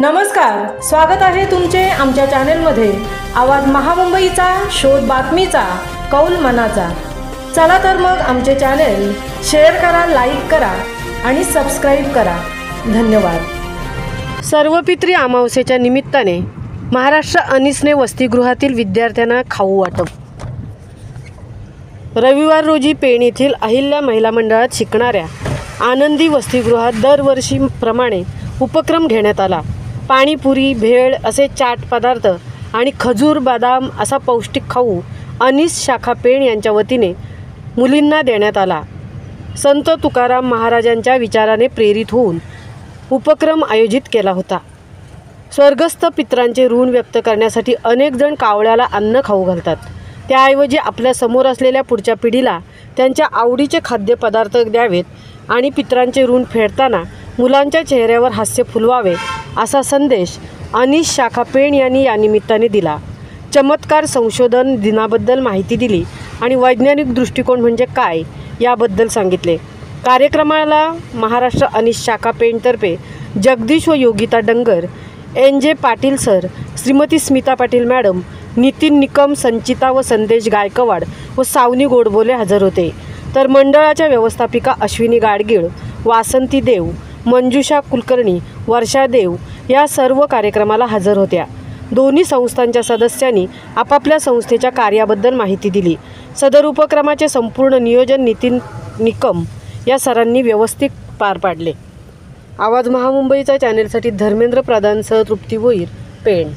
नमस्कार, स्वागत आहे तुमचे आमच्या चॅनलमध्ये। आवाज महामुंबईचा, शोध बातमीचा, कौल मनाचा। चला तर मग आमचे चॅनल शेअर करा, लाईक करा आणि सबस्क्राईब करा। धन्यवाद। सर्वपित्री अमावस्येच्या निमित्ताने महाराष्ट्र अनिसने वसतिगृहातील विद्यार्थ्यांना खाऊ वाटप। रविवार रोजी पेण येथील अहिल्या महिला मंडळात शिकणाऱ्या आनंदी वसतिगृहात दरवर्षीप्रमाणे उपक्रम घेण्यात आला। पाणीपुरी, भेळ असे चाट पदार्थ आणि खजूर, बदाम असा पौष्टिक खाऊ अनिस शाखा पेण यांच्या वतीने मुलींना देण्यात आला। संत तुकाराम महाराजांच्या विचाराने प्रेरित होऊन उपक्रम आयोजित केला होता। स्वर्गस्थ पितरांचे ऋण व्यक्त करण्यासाठी अनेक जण कावळ्याला अन्न खाऊ घालतात, त्याऐवजी आपल्या समोर असलेल्या पुढच्या पिढीला त्यांच्या आवडीचे खाद्यपदार्थ द्यावेत आणि पितरांचे ऋण फेडताना मुलांच्या चेहऱ्यावर हास्य फुलवावे असा संदेश अनिस शाखा पेण यांनी या निमित्ताने दिला। चमत्कार संशोधन दिनाबद्दल माहिती दिली आणि वैज्ञानिक दृष्टिकोन म्हणजे काय याबद्दल सांगितले। कार्यक्रमाला महाराष्ट्र अनिस शाखा पेणतर्फे जगदीश व योगिता डंगर, एन.जे. पाटील सर, श्रीमती स्मिता पाटील मॅडम, नितीन निकम, संचिता व संदेश गायकवाड व सावनी गोडबोले हजर होते। तर मंडळाच्या व्यवस्थापिका अश्विनी गाडगीळ, वासंती देव, मंजुषा कुलकर्णी, वर्षा देव या सर्व कार्यक्रमाला हजर होत्या। दोन्ही संस्थांच्या सदस्यांनी आपापल्या संस्थेच्या कार्याबद्दल माहिती दिली। सदर उपक्रमाचे संपूर्ण नियोजन नितीन निकम या सरांनी व्यवस्थित पार पाडले। आवाज महामुंबईचा चॅनेलसाठी धर्मेंद्र प्रधानसह तृप्ती भोईर, पेण।